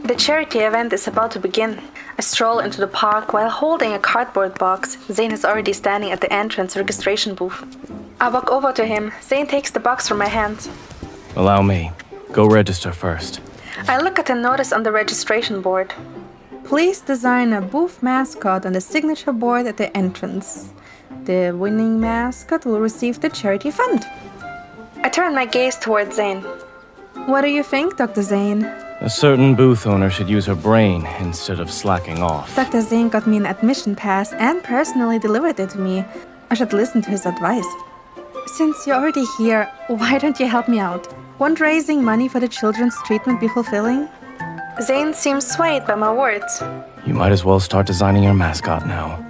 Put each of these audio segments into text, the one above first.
The charity event is about to begin. I stroll into the park while holding a cardboard box. Zayne is already standing at the entrance registration booth. I walk over to him. Zayne takes the box from my hand. Allow me. Go register first. I look at the notice on the registration board. Please design a booth mascot on the signature board at the entrance. The winning mascot will receive the charity fund. I turn my gaze towards Zayne. What do you think, Dr. Zayne? A certain booth owner should use her brain instead of slacking off. Dr. Zayne got me an admission pass and personally delivered it to me. I should listen to his advice. Since you're already here, why don't you help me out? Won't raising money for the children's treatment be fulfilling? Zayne seems swayed by my words. You might as well start designing your mascot now.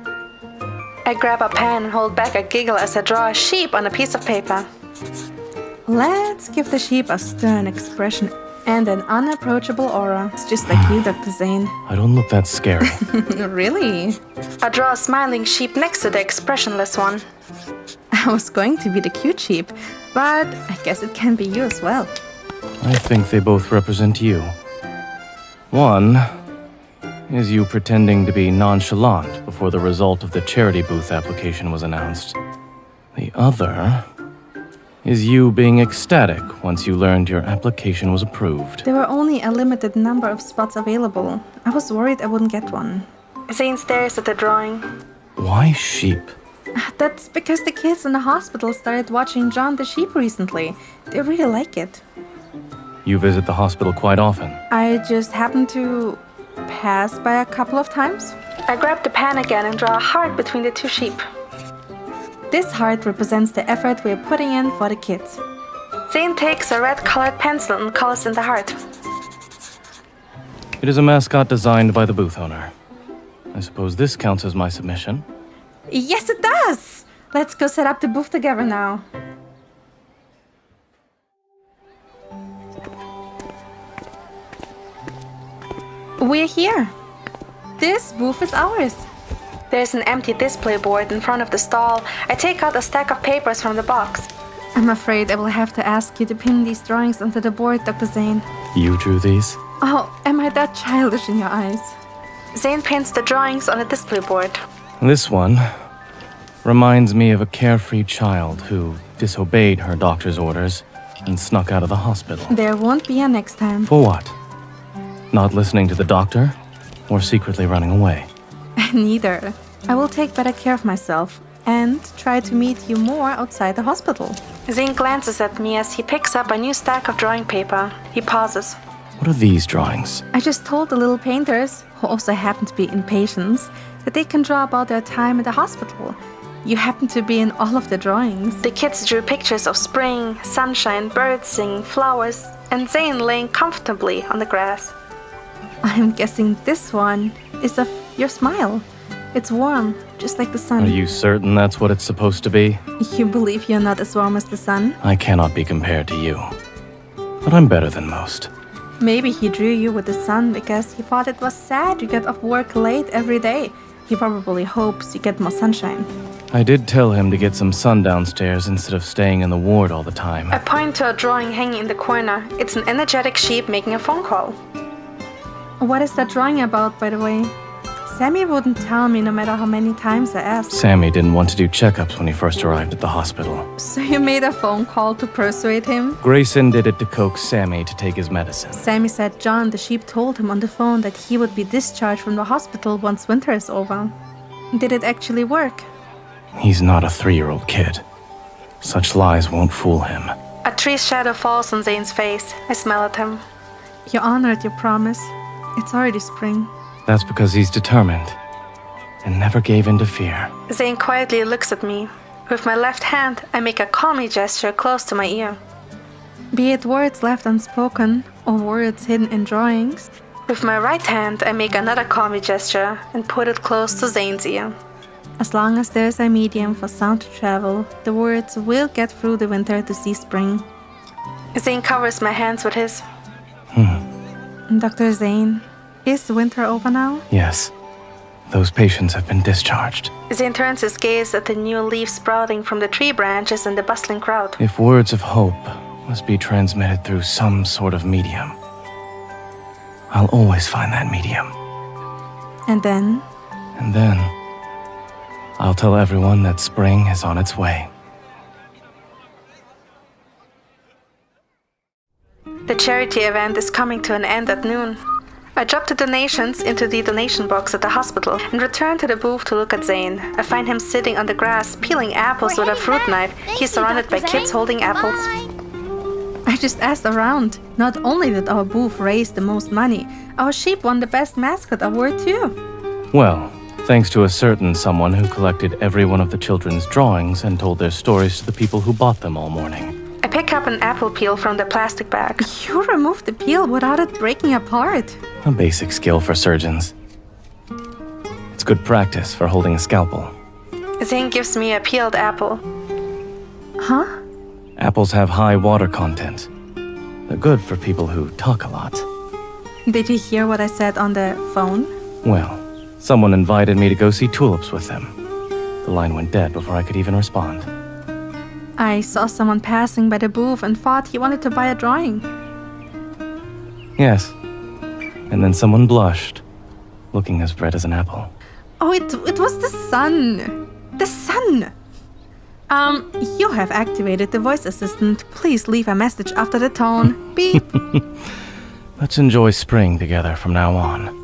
I grab a pen and hold back a giggle as I draw a sheep on a piece of paper. Let's give the sheep a stern expression and an unapproachable aura. It's just like you, Dr. Zayne. I don't look that scary. Really? I draw a smiling sheep next to the expressionless one. I was going to be the cute sheep, but I guess it can be you as well. I think they both represent you. One is you pretending to be nonchalant before the result of the charity booth application was announced. The other is you being ecstatic once you learned your application was approved. There were only a limited number of spots available. I was worried I wouldn't get one. Zayne stares at the drawing. Why sheep? That's because the kids in the hospital started watching John the Sheep recently. They really like it. You visit the hospital quite often. I just happened to pass by a couple of times. I grab the pen again and draw a heart between the two sheep. This heart represents the effort we're putting in for the kids. Zayne takes a red-colored pencil and colors in the heart. It is a mascot designed by the booth owner. I suppose this counts as my submission. Yes, it does! Let's go set up the booth together now. We're here. This booth is ours. There's an empty display board in front of the stall. I take out a stack of papers from the box. I'm afraid I will have to ask you to pin these drawings onto the board, Dr. Zayne. You drew these? Oh, am I that childish in your eyes? Zayne pins the drawings on a display board. This one reminds me of a carefree child who disobeyed her doctor's orders and snuck out of the hospital. There won't be a next time. For what? Not listening to the doctor or secretly running away? Neither. I will take better care of myself and try to meet you more outside the hospital. Zayne glances at me as he picks up a new stack of drawing paper. He pauses. What are these drawings? I just told the little painters, who also happen to be impatients, that they can draw about their time at the hospital. You happen to be in all of the drawings. The kids drew pictures of spring, sunshine, birds singing, flowers, and Zayne laying comfortably on the grass. I'm guessing this one is of your smile. It's warm, just like the sun. Are you certain that's what it's supposed to be? You believe you're not as warm as the sun? I cannot be compared to you. But I'm better than most. Maybe he drew you with the sun because he thought it was sad you get off work late every day. He probably hopes you get more sunshine. I did tell him to get some sun downstairs instead of staying in the ward all the time. I point to a drawing hanging in the corner. It's an energetic sheep making a phone call. What is that drawing about, by the way? Sammy wouldn't tell me no matter how many times I asked. Sammy didn't want to do checkups when he first arrived at the hospital. So you made a phone call to persuade him? Grayson did it to coax Sammy to take his medicine. Sammy said John the sheep told him on the phone that he would be discharged from the hospital once winter is over. Did it actually work? He's not a 3-year-old kid. Such lies won't fool him. A tree's shadow falls on Zayne's face. I smile at him. You honored your promise. It's already spring. That's because he's determined and never gave in to fear. Zayne quietly looks at me. With my left hand, I make a call me gesture close to my ear. Be it words left unspoken or words hidden in drawings. With my right hand, I make another call me gesture and put it close to Zayne's ear. As long as there's a medium for sound to travel, the words will get through the winter to see spring. Zayne covers my hands with his. Dr. Zayne, is winter over now? Yes. Those patients have been discharged. Zayne turns his gaze at the new leaves sprouting from the tree branches and the bustling crowd. If words of hope must be transmitted through some sort of medium, I'll always find that medium. And then? And then, I'll tell everyone that spring is on its way. The charity event is coming to an end at noon. I drop the donations into the donation box at the hospital and return to the booth to look at Zayne. I find him sitting on the grass, peeling apples with a fruit knife. He's surrounded by kids holding apples. I just asked around. Not only did our booth raise the most money, our sheep won the best mascot award too. Well, thanks to a certain someone who collected every one of the children's drawings and told their stories to the people who bought them all morning. I pick up an apple peel from the plastic bag. You removed the peel without it breaking apart. A basic skill for surgeons. It's good practice for holding a scalpel. Zayne gives me a peeled apple. Huh? Apples have high water content. They're good for people who talk a lot. Did you hear what I said on the phone? Well, someone invited me to go see tulips with them. The line went dead before I could even respond. I saw someone passing by the booth and thought he wanted to buy a drawing. Yes. And then someone blushed, looking as red as an apple. Oh, it was the sun. The sun! You have activated the voice assistant. Please leave a message after the tone. Beep. Let's enjoy spring together from now on.